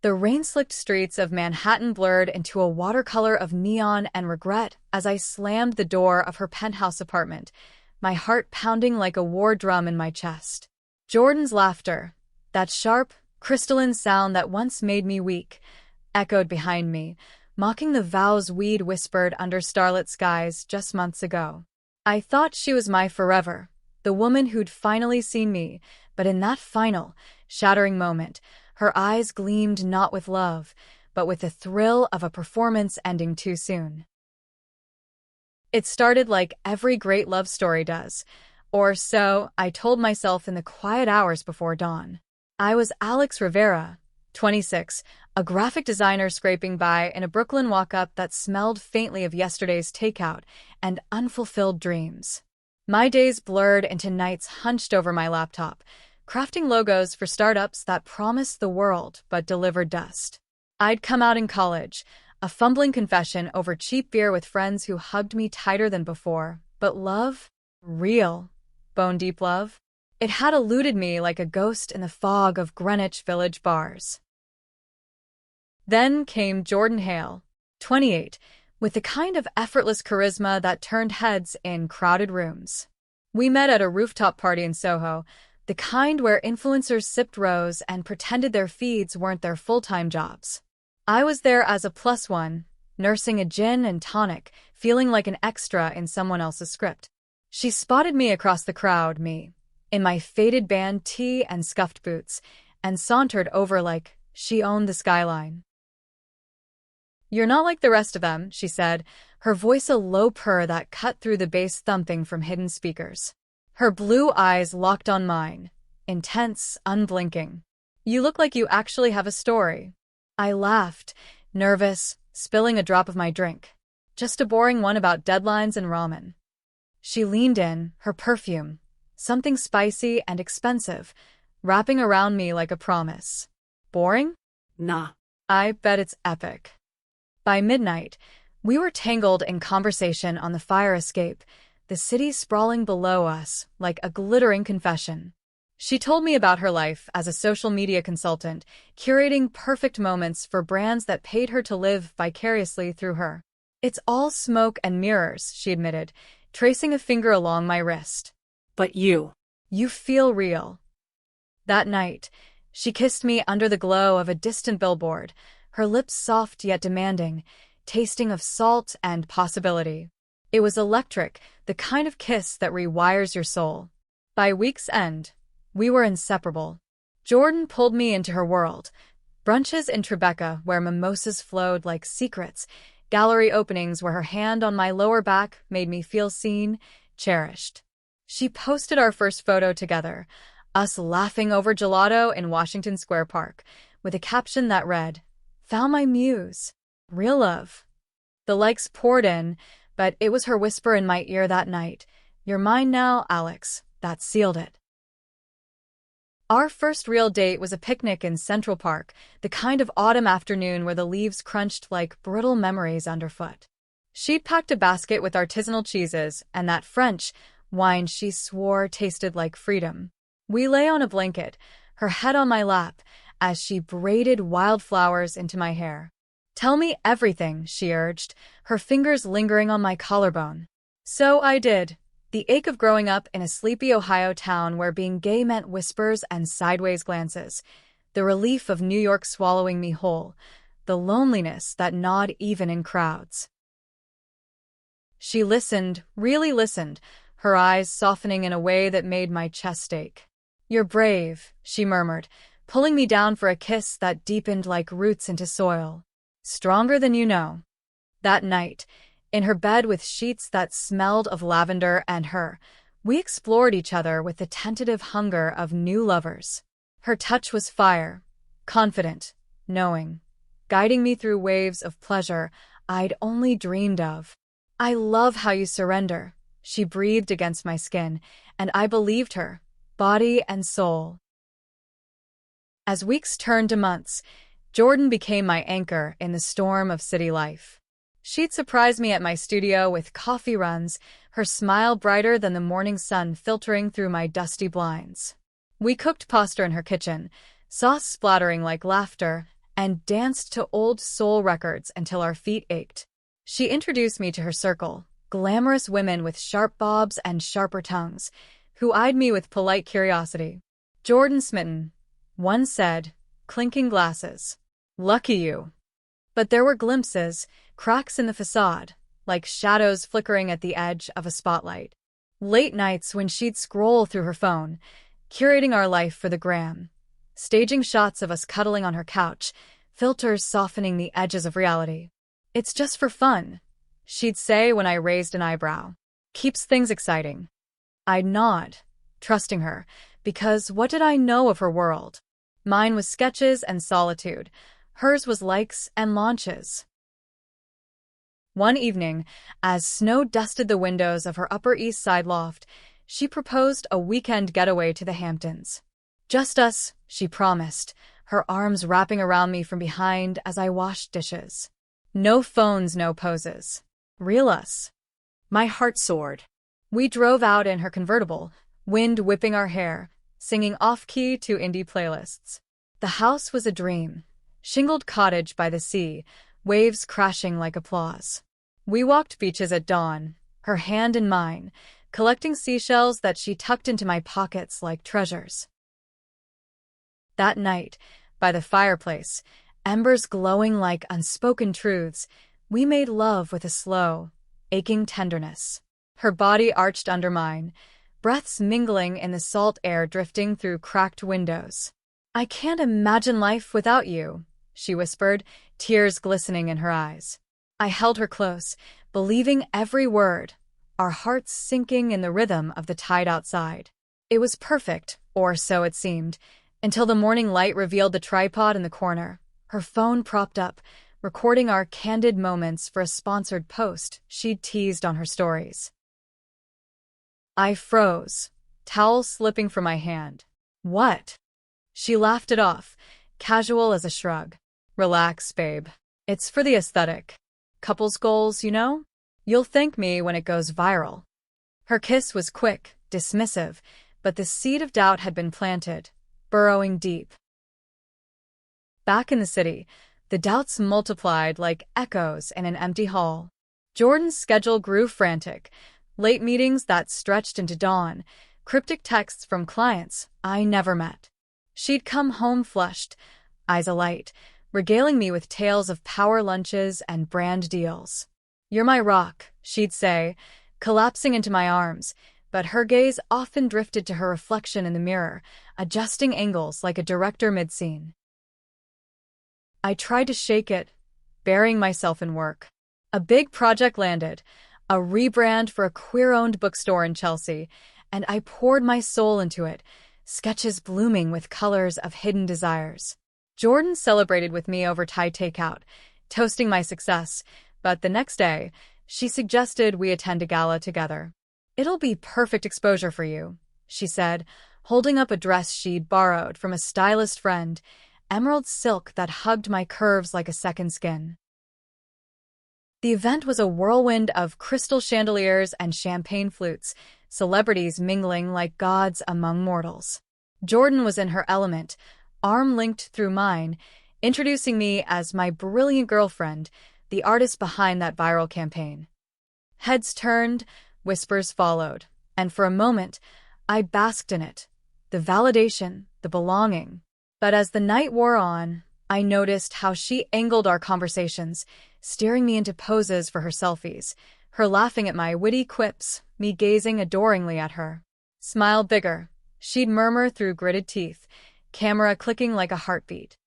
The rain-slicked streets of Manhattan blurred into a watercolor of neon and regret as I slammed the door of her penthouse apartment, my heart pounding like a war drum in my chest. Jordan's laughter, that sharp, crystalline sound that once made me weak, echoed behind me, mocking the vows we'd whispered under starlit skies just months ago. I thought she was my forever, the woman who'd finally seen me, but in that final, shattering moment, her eyes gleamed not with love, but with the thrill of a performance ending too soon. It started like every great love story does, or so I told myself in the quiet hours before dawn. I was Alex Rivera, 26, a graphic designer scraping by in a Brooklyn walk-up that smelled faintly of yesterday's takeout and unfulfilled dreams. My days blurred into nights hunched over my laptop, crafting logos for startups that promised the world but delivered dust. I'd come out in college, a fumbling confession over cheap beer with friends who hugged me tighter than before, but love? Real, bone-deep love? It had eluded me like a ghost in the fog of Greenwich Village bars. Then came Jordan Hale, 28, with the kind of effortless charisma that turned heads in crowded rooms. We met at a rooftop party in Soho, the kind where influencers sipped rose and pretended their feeds weren't their full-time jobs. I was there as a plus one, nursing a gin and tonic, feeling like an extra in someone else's script. She spotted me across the crowd, in my faded band tee and scuffed boots, and sauntered over like she owned the skyline. "You're not like the rest of them," she said, her voice a low purr that cut through the bass thumping from hidden speakers. Her blue eyes locked on mine, intense, unblinking. "You look like you actually have a story." I laughed, nervous, spilling a drop of my drink. "Just a boring one about deadlines and ramen." She leaned in, her perfume, something spicy and expensive, wrapping around me like a promise. "Boring? Nah. I bet it's epic." By midnight, we were tangled in conversation on the fire escape, the city sprawling below us like a glittering confession. She told me about her life as a social media consultant, curating perfect moments for brands that paid her to live vicariously through her. "It's all smoke and mirrors," she admitted, tracing a finger along my wrist. But you feel real." That night, she kissed me under the glow of a distant billboard, her lips soft yet demanding, tasting of salt and possibility. It was electric, the kind of kiss that rewires your soul. By week's end, we were inseparable. Jordan pulled me into her world. Brunches in Tribeca where mimosas flowed like secrets, gallery openings where her hand on my lower back made me feel seen, cherished. She posted our first photo together, us laughing over gelato in Washington Square Park, with a caption that read, "Found my muse. Real love." The likes poured in, but it was her whisper in my ear that night, "You're mine now, Alex," that sealed it. Our first real date was a picnic in Central Park, the kind of autumn afternoon where the leaves crunched like brittle memories underfoot. She'd packed a basket with artisanal cheeses and that French wine she swore tasted like freedom. We lay on a blanket, her head on my lap, as she braided wildflowers into my hair. "Tell me everything," she urged, her fingers lingering on my collarbone. So I did. The ache of growing up in a sleepy Ohio town where being gay meant whispers and sideways glances, the relief of New York swallowing me whole, the loneliness that gnawed even in crowds. She listened, really listened, her eyes softening in a way that made my chest ache. "You're brave," she murmured, pulling me down for a kiss that deepened like roots into soil. "Stronger than you know." That night, in her bed with sheets that smelled of lavender and her, we explored each other with the tentative hunger of new lovers. Her touch was fire, confident, knowing, guiding me through waves of pleasure I'd only dreamed of. "I love how you surrender," she breathed against my skin, and I believed her, body and soul. As weeks turned to months, Jordan became my anchor in the storm of city life. She'd surprise me at my studio with coffee runs, her smile brighter than the morning sun filtering through my dusty blinds. We cooked pasta in her kitchen, sauce splattering like laughter, and danced to old soul records until our feet ached. She introduced me to her circle, glamorous women with sharp bobs and sharper tongues, who eyed me with polite curiosity. "Jordan smitten," one said, clinking glasses. "Lucky you." But there were glimpses, cracks in the facade, like shadows flickering at the edge of a spotlight. Late nights when she'd scroll through her phone, curating our life for the gram, staging shots of us cuddling on her couch, filters softening the edges of reality. "It's just for fun," she'd say when I raised an eyebrow. "Keeps things exciting." I'd nod, trusting her, because what did I know of her world? Mine was sketches and solitude. Hers was likes and launches. One evening, as snow dusted the windows of her Upper East Side loft, she proposed a weekend getaway to the Hamptons. "Just us," she promised, her arms wrapping around me from behind as I washed dishes. No phones, no poses. Real us. My heart soared. We drove out in her convertible, wind whipping our hair, singing off-key to indie playlists. The house was a dream. Shingled cottage by the sea, waves crashing like applause. We walked beaches at dawn, her hand in mine, collecting seashells that she tucked into my pockets like treasures. That night, by the fireplace, embers glowing like unspoken truths, we made love with a slow, aching tenderness. Her body arched under mine, breaths mingling in the salt air drifting through cracked windows. "I can't imagine life without you," she whispered, tears glistening in her eyes. I held her close, believing every word, our hearts sinking in the rhythm of the tide outside. It was perfect, or so it seemed, until the morning light revealed the tripod in the corner, her phone propped up, recording our candid moments for a sponsored post she'd teased on her stories. I froze, towel slipping from my hand. "What?" She laughed it off, casual as a shrug. "Relax, babe. It's for the aesthetic. Couples goals, you know? You'll thank me when it goes viral." Her kiss was quick, dismissive, but the seed of doubt had been planted, burrowing deep. Back in the city, the doubts multiplied like echoes in an empty hall. Jordan's schedule grew frantic, late meetings that stretched into dawn, cryptic texts from clients I never met. She'd come home flushed, eyes alight, regaling me with tales of power lunches and brand deals. "You're my rock," she'd say, collapsing into my arms, but her gaze often drifted to her reflection in the mirror, adjusting angles like a director mid-scene. I tried to shake it, burying myself in work. A big project landed, a rebrand for a queer-owned bookstore in Chelsea, and I poured my soul into it, sketches blooming with colors of hidden desires. Jordan celebrated with me over Thai takeout, toasting my success, but the next day, she suggested we attend a gala together. "It'll be perfect exposure for you," she said, holding up a dress she'd borrowed from a stylist friend, emerald silk that hugged my curves like a second skin. The event was a whirlwind of crystal chandeliers and champagne flutes, celebrities mingling like gods among mortals. Jordan was in her element, arm linked through mine, introducing me as my brilliant girlfriend, the artist behind that viral campaign. Heads turned, whispers followed, and for a moment, I basked in it, the validation, the belonging. But as the night wore on, I noticed how she angled our conversations, steering me into poses for her selfies, her laughing at my witty quips, me gazing adoringly at her. "Smile bigger," she'd murmur through gritted teeth, camera clicking like a heartbeat.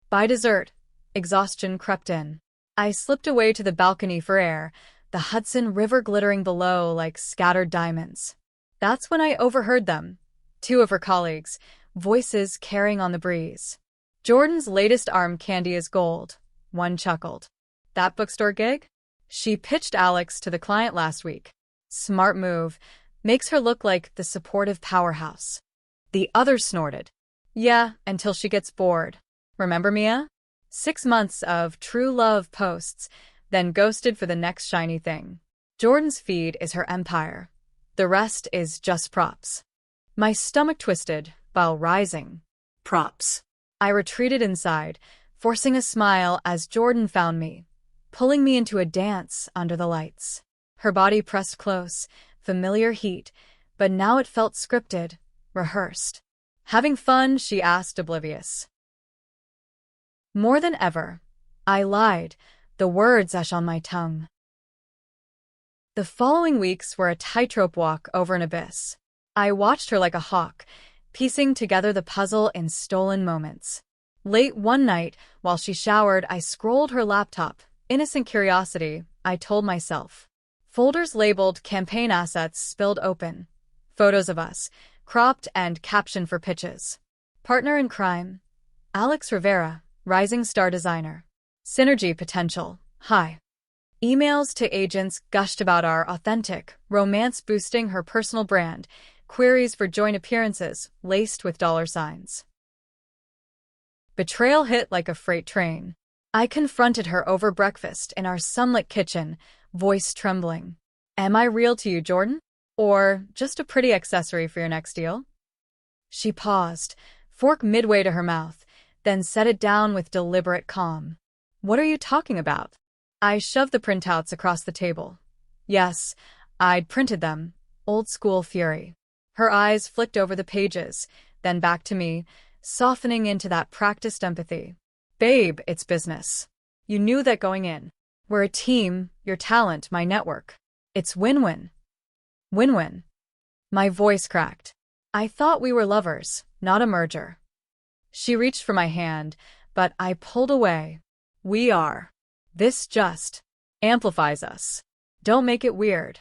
By dessert, exhaustion crept in. I slipped away to the balcony for air, the Hudson River glittering below like scattered diamonds. That's when I overheard them, two of her colleagues, voices carrying on the breeze. "Jordan's latest arm candy is gold," one chuckled. "That bookstore gig? She pitched Alex to the client last week. Smart move, makes her look like the supportive powerhouse." The other snorted. "Yeah, until she gets bored. Remember Mia? 6 months of true love posts, then ghosted for the next shiny thing. Jordan's feed is her empire. The rest is just props." My stomach twisted while rising. Props. I retreated inside, forcing a smile as Jordan found me, pulling me into a dance under the lights. Her body pressed close, familiar heat, but now it felt scripted, rehearsed. "Having fun?" she asked, oblivious. More than ever, I lied, the words ash on my tongue. The following weeks were a tightrope walk over an abyss. I watched her like a hawk, piecing together the puzzle in stolen moments. Late one night, while she showered, I scrolled her laptop. Innocent curiosity, I told myself. Folders labeled campaign assets spilled open. Photos of us, cropped and captioned for pitches. Partner in crime, Alex Rivera, rising star designer. Synergy potential, high. Emails to agents gushed about our authentic romance, boosting her personal brand. Queries for joint appearances, laced with dollar signs. Betrayal hit like a freight train. I confronted her over breakfast in our sunlit kitchen, voice trembling. "Am I real to you, Jordan? Or just a pretty accessory for your next deal?" She paused, fork midway to her mouth, then set it down with deliberate calm. "What are you talking about?" I shoved the printouts across the table. Yes, I'd printed them, old school fury. Her eyes flicked over the pages, then back to me, softening into that practiced empathy. "Babe, it's business. You knew that going in. We're a team, your talent, my network. It's win-win." "Win-win." My voice cracked. "I thought we were lovers, not a merger." She reached for my hand, but I pulled away. "We are. This just amplifies us. Don't make it weird."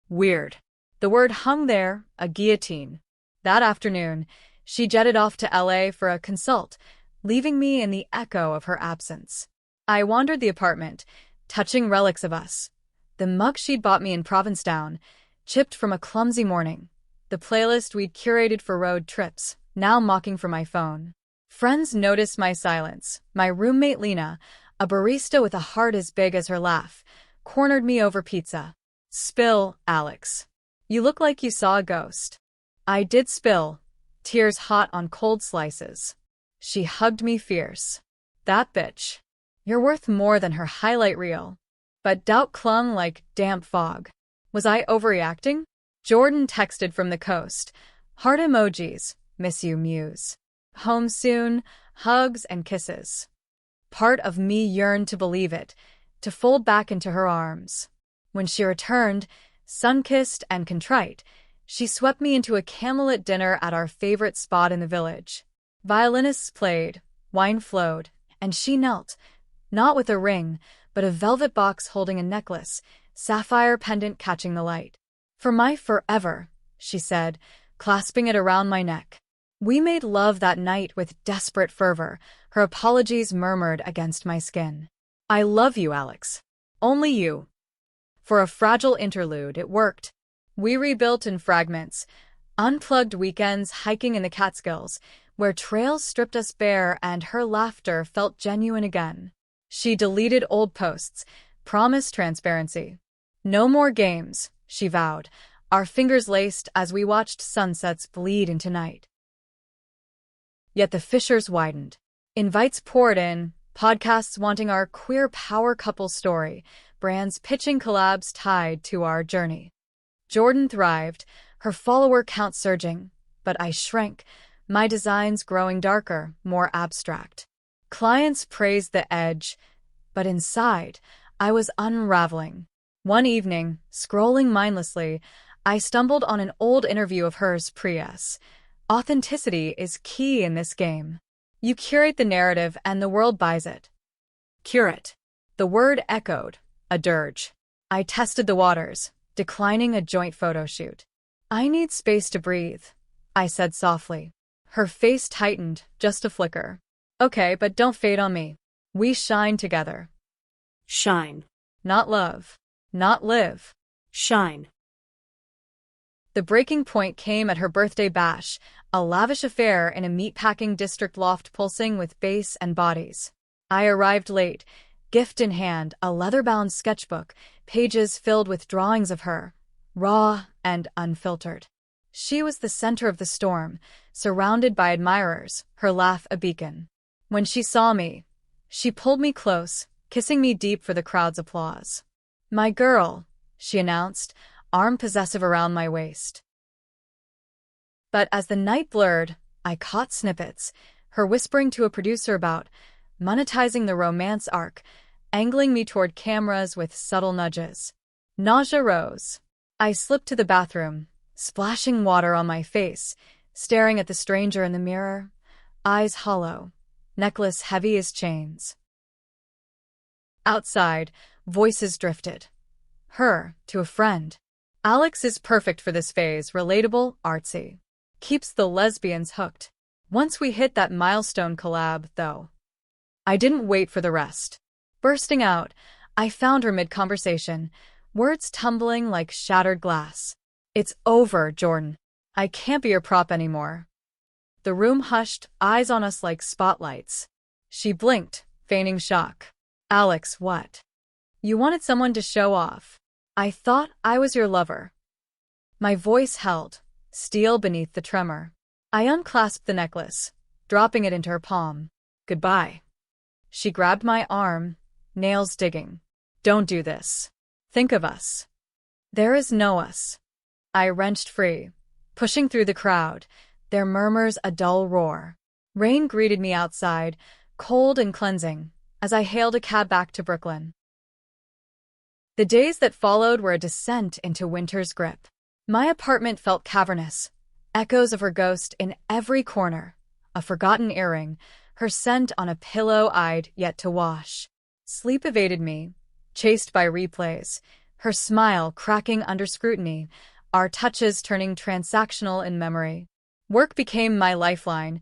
Weird. The word hung there, a guillotine. That afternoon, she jetted off to LA for a consult, leaving me in the echo of her absence. I wandered the apartment, touching relics of us. The mug she'd bought me in Provincetown, chipped from a clumsy morning. The playlist we'd curated for road trips, now mocking from my phone. Friends noticed my silence. My roommate Lena, a barista with a heart as big as her laugh, cornered me over pizza. "Spill, Alex. You look like you saw a ghost." I did spill, tears hot on cold slices. She hugged me fierce. "That bitch. You're worth more than her highlight reel." But doubt clung like damp fog. Was I overreacting? Jordan texted from the coast. Heart emojis, miss you, muse. Home soon, hugs and kisses. Part of me yearned to believe it, to fold back into her arms. When she returned, sun-kissed and contrite, she swept me into a candlelit dinner at our favorite spot in the village. Violinists played, wine flowed, and she knelt, not with a ring, but a velvet box holding a necklace, sapphire pendant catching the light. "For my forever," she said, clasping it around my neck. We made love that night with desperate fervor, her apologies murmured against my skin. "I love you, Alex. Only you." For a fragile interlude, it worked. We rebuilt in fragments, unplugged weekends hiking in the Catskills, where trails stripped us bare and her laughter felt genuine again. She deleted old posts, promised transparency. "No more games," she vowed, our fingers laced as we watched sunsets bleed into night. Yet the fissures widened. Invites poured in, podcasts wanting our queer power couple story, brands pitching collabs tied to our journey. Jordan thrived, her follower count surging, but I shrank, my designs growing darker, more abstract. Clients praised the edge, but inside, I was unraveling. One evening, scrolling mindlessly, I stumbled on an old interview of hers pre-S. Authenticity is key in this game. You curate the narrative and the world buys it. Curate. The word echoed, a dirge. I tested the waters, declining a joint photo shoot. "I need space to breathe," I said softly. Her face tightened, just a flicker. "Okay, but don't fade on me. We shine together." Shine. Not love. Not live. Shine. The breaking point came at her birthday bash, a lavish affair in a meatpacking district loft pulsing with bass and bodies. I arrived late, gift in hand, a leather-bound sketchbook, pages filled with drawings of her, raw and unfiltered. She was the center of the storm, surrounded by admirers, her laugh a beacon. When she saw me, she pulled me close, kissing me deep for the crowd's applause. "My girl," she announced, arm possessive around my waist. But as the night blurred, I caught snippets, her whispering to a producer about monetizing the romance arc, angling me toward cameras with subtle nudges. Nausea rose. I slipped to the bathroom, splashing water on my face, staring at the stranger in the mirror, eyes hollow, necklace heavy as chains. Outside, voices drifted. Her, to a friend. "Alex is perfect for this phase, relatable, artsy. Keeps the lesbians hooked." Once we hit that milestone collab, though, I didn't wait for the rest. Bursting out, I found her mid-conversation, words tumbling like shattered glass. "It's over, Jordan. I can't be your prop anymore." The room hushed, eyes on us like spotlights. She blinked, feigning shock. "Alex, what? You wanted someone to show off. I thought I was your lover." My voice held, steel beneath the tremor. I unclasped the necklace, dropping it into her palm. "Goodbye." She grabbed my arm, nails digging. "Don't do this. Think of us." "There is no us." I wrenched free, pushing through the crowd, their murmurs a dull roar. Rain greeted me outside, cold and cleansing, as I hailed a cab back to Brooklyn. The days that followed were a descent into winter's grip. My apartment felt cavernous, echoes of her ghost in every corner, a forgotten earring, her scent on a pillow I'd yet to wash. Sleep evaded me, chased by replays, her smile cracking under scrutiny, our touches turning transactional in memory. Work became my lifeline.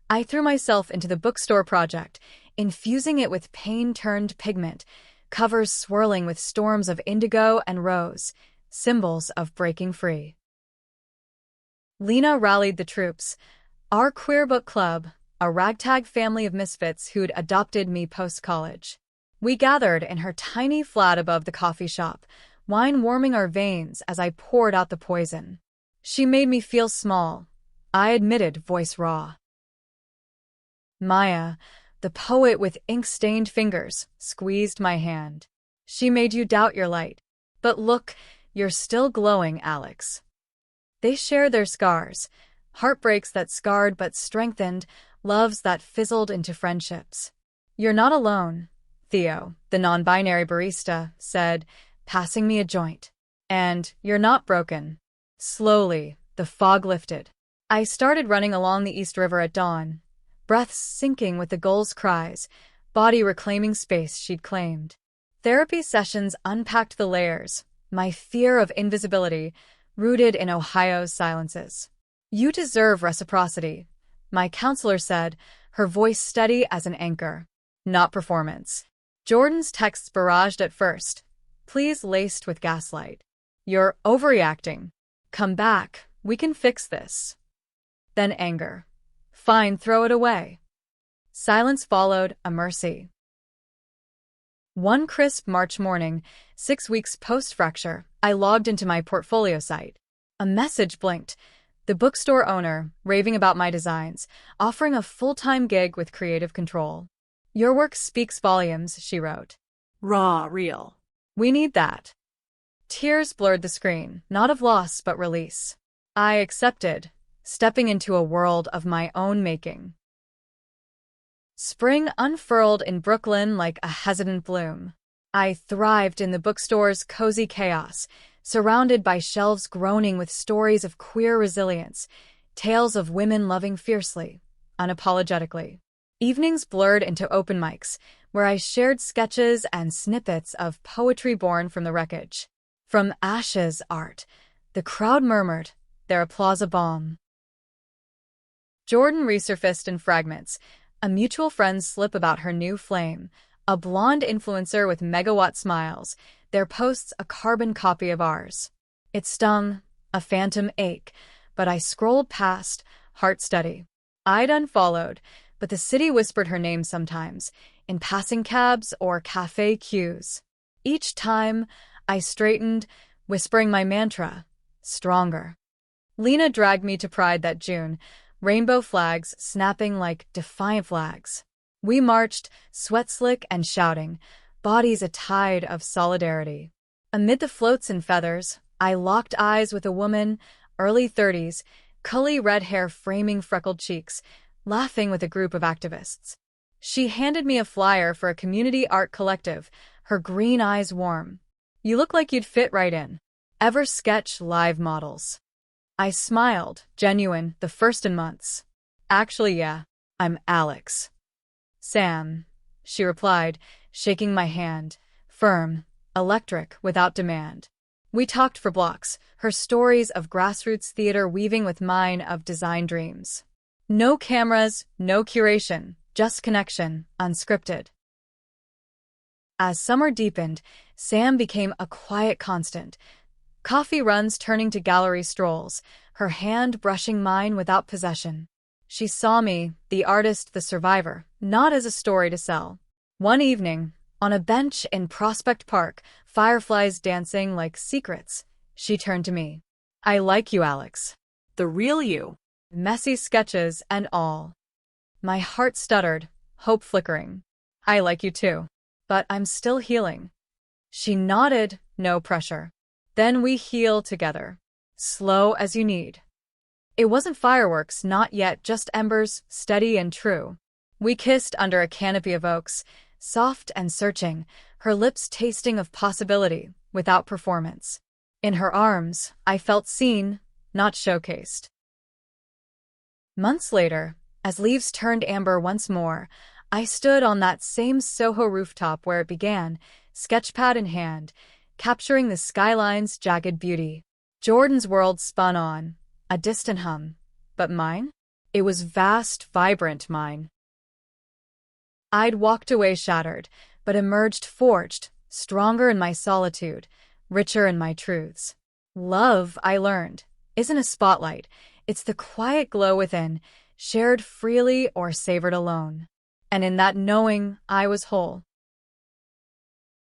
I threw myself into the bookstore project, infusing it with pain-turned pigment, covers swirling with storms of indigo and rose, symbols of breaking free. Lena rallied the troops, our queer book club, a ragtag family of misfits who'd adopted me post-college. We gathered in her tiny flat above the coffee shop, wine warming our veins as I poured out the poison. She made me feel small, I admitted, voice raw. Maya, the poet with ink-stained fingers, squeezed my hand. "She made you doubt your light. But look, you're still glowing, Alex." They shared their scars, heartbreaks that scarred but strengthened, loves that fizzled into friendships. "You're not alone," Theo, the non-binary barista, said, passing me a joint. "And you're not broken." Slowly, the fog lifted. I started running along the East River at dawn, breath sinking with the gulls' cries, body reclaiming space she'd claimed. Therapy sessions unpacked the layers, my fear of invisibility, rooted in Ohio's silences. "You deserve reciprocity," my counselor said, her voice steady as an anchor. "Not performance." Jordan's texts barraged at first, pleas laced with gaslight. "You're overreacting. Come back, we can fix this." Then anger. "Fine, throw it away." Silence followed, a mercy. One crisp March morning, 6 weeks post-fracture, I logged into my portfolio site. A message blinked. The bookstore owner, raving about my designs, offering a full-time gig with creative control. "Your work speaks volumes," she wrote. Raw, real. "We need that." Tears blurred the screen, not of loss but release. I accepted, stepping into a world of my own making. Spring unfurled in Brooklyn like a hesitant bloom. I thrived in the bookstore's cozy chaos, surrounded by shelves groaning with stories of queer resilience, tales of women loving fiercely, unapologetically. Evenings blurred into open mics, where I shared sketches and snippets of poetry born from the wreckage. From ashes art, the crowd murmured, their applause a balm. Jordan resurfaced in fragments, a mutual friend's slip about her new flame, a blonde influencer with megawatt smiles, their posts a carbon copy of ours. It stung, a phantom ache, but I scrolled past, heart steady. I'd unfollowed, but the city whispered her name sometimes, in passing cabs or cafe queues. Each time, I straightened, whispering my mantra, stronger. Lena dragged me to Pride that June, rainbow flags snapping like defiant flags. We marched, sweat-slick and shouting, bodies a tide of solidarity. Amid the floats and feathers, I locked eyes with a woman, early 30s, curly red hair framing freckled cheeks, laughing with a group of activists. She handed me a flyer for a community art collective, her green eyes warm. "You look like you'd fit right in. Ever sketch live models?" I smiled, genuine, the first in months. "Actually, yeah, I'm Alex." "Sam," she replied, shaking my hand, firm, electric, without demand. We talked for blocks, her stories of grassroots theater weaving with mine of design dreams. No cameras, no curation, just connection, unscripted. As summer deepened, Sam became a quiet constant. Coffee runs turning to gallery strolls, her hand brushing mine without possession. She saw me, the artist, the survivor, not as a story to sell. One evening, on a bench in Prospect Park, fireflies dancing like secrets, she turned to me. "I like you, Alex. The real you. Messy sketches and all." My heart stuttered, hope flickering. "I like you too. But I'm still healing." She nodded, no pressure. "Then we heal together. Slow as you need." It wasn't fireworks, not yet, just embers, steady and true. We kissed under a canopy of oaks, soft and searching, her lips tasting of possibility, without performance. In her arms, I felt seen, not showcased. Months later, as leaves turned amber once more, I stood on that same Soho rooftop where it began, sketchpad in hand, capturing the skyline's jagged beauty. Jordan's world spun on, a distant hum. But mine? It was vast, vibrant mine. I'd walked away shattered, but emerged forged, stronger in my solitude, richer in my truths. Love, I learned, isn't a spotlight. It's the quiet glow within, shared freely or savored alone. And in that knowing, I was whole.